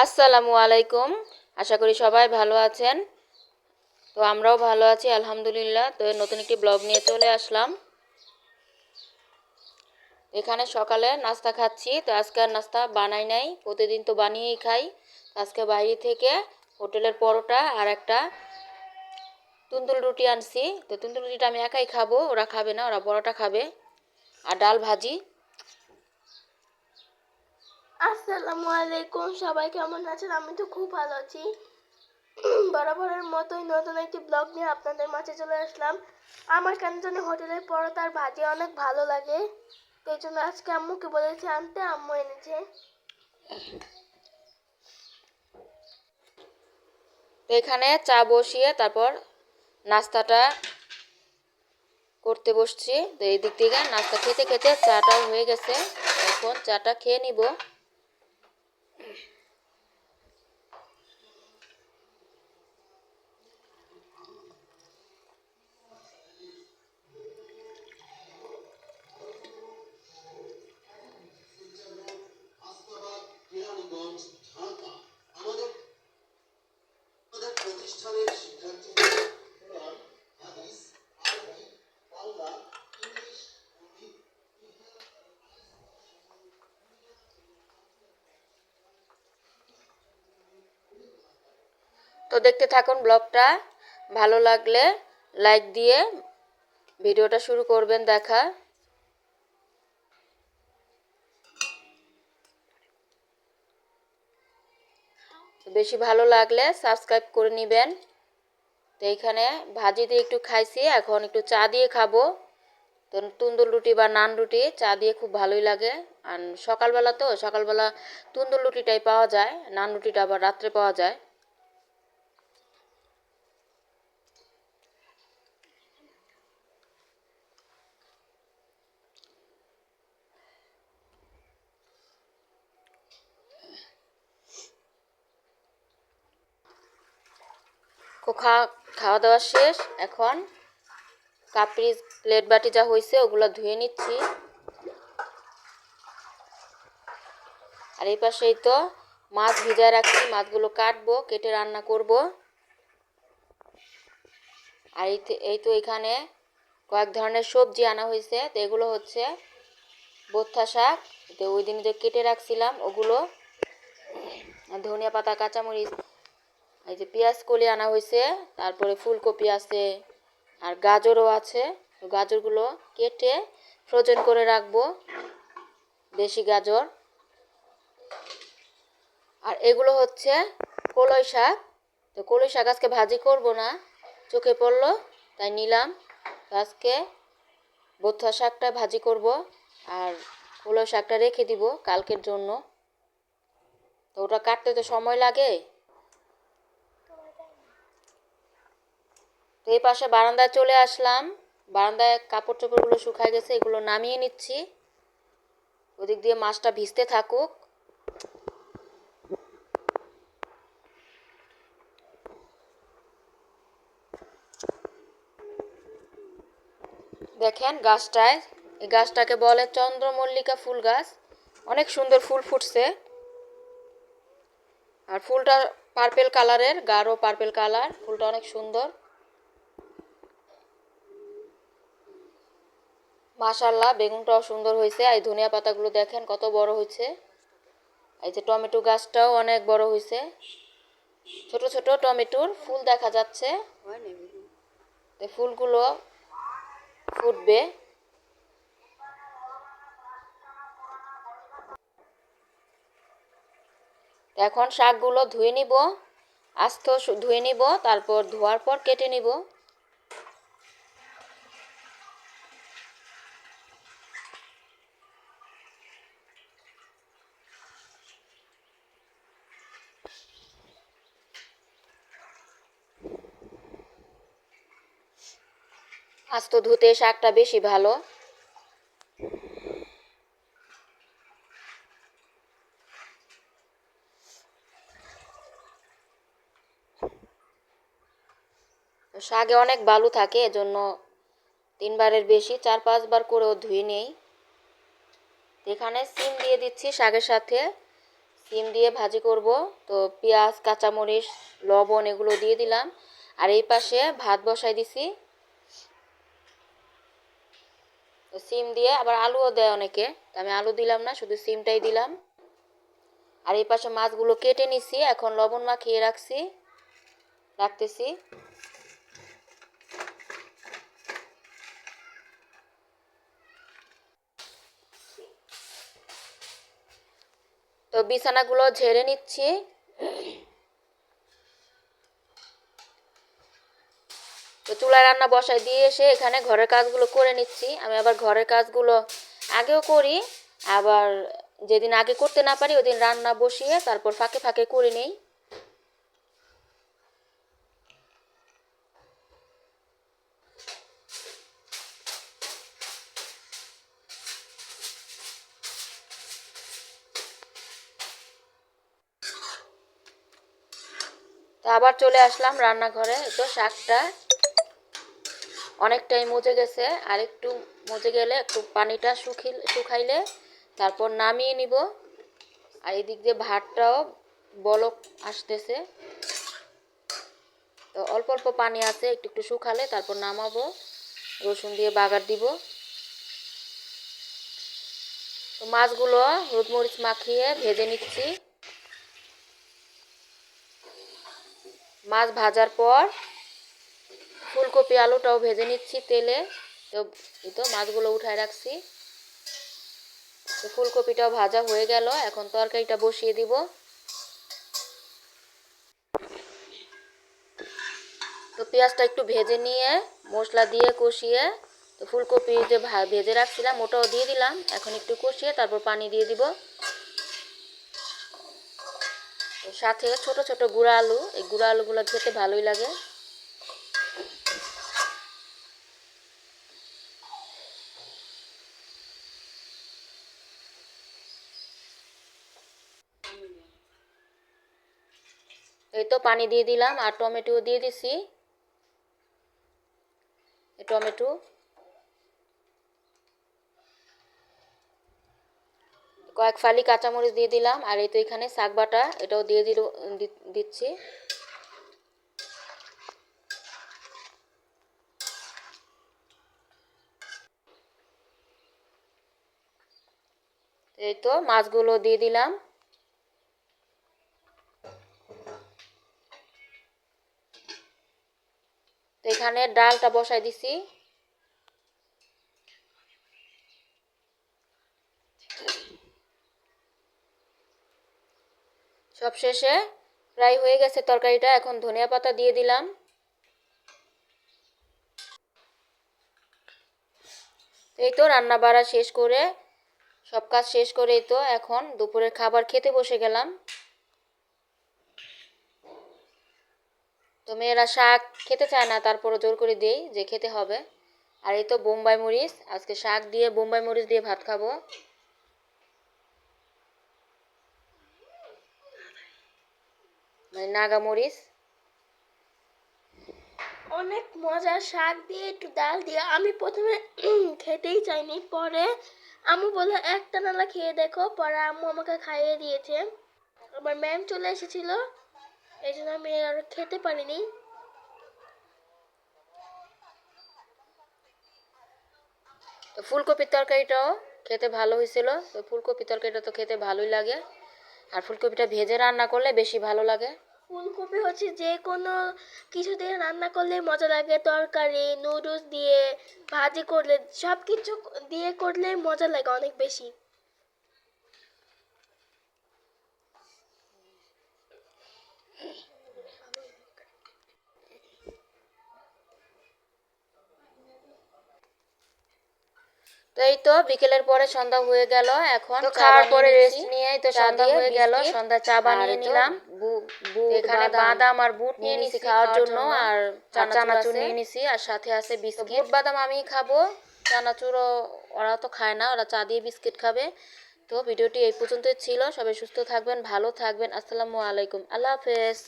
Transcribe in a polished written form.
আসসালামু আলাইকুম। আশা করি সবাই ভালো আছেন। তো আমরাও ভালো আছি আলহামদুলিল্লাহ। তো নতুন একটি ব্লগ নিয়ে চলে আসলাম। এখানে সকালে নাস্তা খাচ্ছি। তো আজকে আর নাস্তা বানাই নাই, প্রতিদিন তো বানিয়েই খাই। আজকে বাইরে থেকে হোটেলের পরোটা আর একটা তন্দুর রুটি আনছি। তো তন্দুর রুটিটা আমি একাই খাবো, ওরা খাবে না, ওরা পরোটা খাবে। আর ডাল ভাজি। আসসালামু আলাইকুম, সবাই কেমন আছেন? আমি তো খুব ভালো আছি। বরাবরের মতোই নতুন একটি ব্লগ নিয়ে আপনাদের মাঝে চলে আসলাম। আমার কেন জানি হোটেলের পরোটার ভাজি অনেক ভালো লাগে, তো এই জন্য আজকে আম্মুকে বলেছি আনতে, আম্মু এনেছে। তো এখানে চা বসিয়ে তারপর নাস্তাটা করতে বসছি। তো এই দিক থেকে নাস্তা খেতে খেতে চাটাও হয়ে গেছে। এখন চাটা খেয়ে নিব। তো দেখতে থাকুন ব্লগটা। ভালো লাগলে লাইক দিয়ে ভিডিওটা শুরু করবেন দেখা। বেশি ভালো লাগলে সাবস্ক্রাইব করে নেবেন। তো এইখানে ভাজি দিয়ে একটু খাইছি, এখন একটু চা দিয়ে খাবো। তো তন্দুর রুটি বা নান রুটি চা দিয়ে খুব ভালোই লাগে। আর সকালবেলা তন্দুর রুটিটাই পাওয়া যায়, নান রুটিটা আবার রাত্রে পাওয়া যায়। খাওয়া দাওয়া শেষ। এখন কাপড়ি প্লেট বাটি যা হয়েছে ওগুলো ধুয়ে নিচ্ছি। আর এই পাশেই তো মাছ ভিজায় রাখছি, মাছগুলো কাটবো, কেটে রান্না করব। আর এই তো এখানে কয়েক ধরনের সবজি আনা হয়েছে। তো এগুলো হচ্ছে বথা শাক, তো ওই দিন যে কেটে রাখছিলাম ওগুলো, ধনিয়া পাতা, কাঁচামরিচ, এই যে পেঁয়াজ কলি আনা হয়েছে, তারপরে ফুলকপি আছে আর গাজরও আছে। তো গাজরগুলো কেটে ফ্রোজেন করে রাখবো, দেশি গাজর। আর এগুলো হচ্ছে কলই শাক। তো কলই শাক আজকে ভাজি করব না, চোখে পড়লো তাই নিলাম। আজকে বথা শাকটা ভাজি করব আর কলই শাকটা রেখে দিব কালকের জন্য। তো ওটা কাটতে তো সময় লাগে। তো এই পাশে বারান্দায় চলে আসলাম। বারান্দায় কাপড় চোপড়গুলো শুকায় গেছে, এগুলো নামিয়ে নিচ্ছি। ওদিক দিয়ে মাছটা ভিজতে থাকুক। দেখেন গাছটায়, এই গাছটাকে বলে চন্দ্রমল্লিকা ফুল গাছ। অনেক সুন্দর ফুল ফুটছে। আর ফুলটা পার্পেল কালারের, গাঢ় পার্পেল কালার, ফুলটা অনেক সুন্দর। মাশাআল্লাহ, বেগুনটাও সুন্দর হয়েছে। এই ধনিয়া পাতাগুলো দেখেন কত বড় হয়েছে। এই যে টমেটো গাছটাও অনেক বড় হয়েছে। ছোট ছোট টমেটোর ফুল দেখা যাচ্ছে। ফুলগুলো ফুটবে। এখন শাকগুলো ধুয়ে নিব, আস্ত ধুয়ে নিব, তারপর ধোয়ার পর কেটে নিব। আস্ত ধুতে শাকটা বেশি ভালো। শাকে অনেক বালু থাকে, এজন্য 3 বারের বেশি 4-5 বার করেও ধুয়ে নেই। এখানে সিম দিয়ে দিচ্ছি শাকের সাথে, সিম দিয়ে ভাজি করব। তো পেঁয়াজ, কাঁচামরিচ, লবণ এগুলো দিয়ে দিলাম। আর এই পাশে ভাত বসাই দিছি। তো সিম দিয়ে আবার আলুও দেয় অনেকে, তো আমি আলু দিলাম না, শুধু সিমটাই দিলাম। আর এই পাশে মাছগুলো কেটে নিছি, এখন লবণ মাখিয়ে রাখতেছি। তো বিছানাগুলো ঝেড়ে নিচ্ছি। তো চুলায় রান্না বসাই দিয়ে এসে এখানে ঘরের কাজগুলো করে নিচ্ছি। আমি আবার ঘরের কাজগুলো আগেও করি, আবার যেদিন আগে করতে না পারি ওদিন রান্না বসিয়ে তারপর ফাঁকে ফাঁকে করে নেই। তো আবার চলে আসলাম রান্নাঘরে। তো শাকটা অনেকটাই মজে গেছে, আর একটু মজে গেলে একটু পানিটা শুকাইলে তারপর নামিয়ে নিব। আর এদিক দিয়ে ভাতটাও বলক আসতেছে। তো অল্প অল্প পানি আছে, একটু একটু শুকালে তারপর নামাবো, রসুন দিয়ে বাগার দিব। তো মাছগুলো হলুদ মরিচ মাখিয়ে ভেজে নিচ্ছি। মাছ ভাজার পর ফুলকপি আলুটাও ভেজে নিচ্ছি তেলে। তো এই তো মাছগুলো উঠায় রাখছি। তো ফুলকপিটাও ভাজা হয়ে গেল, এখন তরকারিটা বসিয়ে দিব। তো পেঁয়াজটা একটু ভেজে নিয়ে মশলা দিয়ে কষিয়ে, তো ফুলকপি যে ভেজে রাখছিলাম ওটাও দিয়ে দিলাম। এখন একটু কষিয়ে তারপর পানি দিয়ে দিব। সাথে ছোট ছোট গুঁড়া আলু, এই গুঁড়া আলুগুলো খেতে ভালোই লাগে। এই তো পানি দিয়ে দিলাম, আর টমেটো দিয়ে দিছি। টমেটো, কয়েক ফালি কাঁচামরিচ দিয়ে দিলাম। আর এই তো এখানে শাক বাটা, এটাও দিয়ে দিচ্ছি। এই তো মাছগুলো দিয়ে দিলাম। তো এখানে ডালটা বসাই দিছি। সব শেষে প্রায় হয়ে গেছে তরকারিটা, এখন ধনিয়া পাতা দিয়ে দিলাম। এই তো রান্না বাড়া শেষ করে, সব কাজ শেষ করেই তো এখন দুপুরের খাবার খেতে বসে গেলাম। তো মেয়েরা শাক খেতে চায় না, তারপরও জোর করে দেই যে খেতে হবে। আর এই তো বোম্বাই মরিচ, আজকে শাক দিয়ে বোম্বাই মরিচ দিয়ে ভাত খাবো। মানে নাগা মরিচ। অনেক মজার, শাক দিয়ে একটু ডাল দিয়ে। আমি প্রথমে খেতেই চাইনি, পরে আম্মু বললো একটা নালা খেয়ে দেখো, পরে আম্মু আমাকে খাইয়ে দিয়েছে। আমার ম্যাম চলে এসেছিল, এই জন্য আমি আর খেতে পারিনি। তো ফুলকপির তরকারিটাও খেতে ভালো হয়েছিল। তো ফুলকপির তরকারিটা তো খেতে ভালোই লাগে, আর ফুলকপিটা ভেজে রান্না করলে বেশি ভালো লাগে। ফুলকপি হচ্ছে যে কোনো কিছু দিয়ে রান্না করলে মজা লাগে, তরকারি, নুডলস দিয়ে, ভাজি করলে, সব কিছু দিয়ে করলে মজা লাগে অনেক বেশি। তো এই তো বিকেলের পরে সন্ধ্যা হয়ে গেল, এখন তো খাওয়ার পরে রেস্ট নিয়ে তো সন্ধ্যা হয়ে গেল। সন্ধ্যা চা বানিয়ে নিলাম। এখানে বাদাম আর বুট নিয়ে নিছি খাওয়ার জন্য, আর চানাচুর নিয়ে নিছি, আর সাথে আছে বিস্কিট। বুট বাদাম আমি খাবো, চানাচুরও ওরা তো খায় না, ওরা চা দিয়ে বিস্কিট খাবে। তো ভিডিওটি এই পর্যন্তই ছিল। সবাই সুস্থ থাকবেন, ভালো থাকবেন। আসসালামু আলাইকুম, আল্লাহ হাফেজ।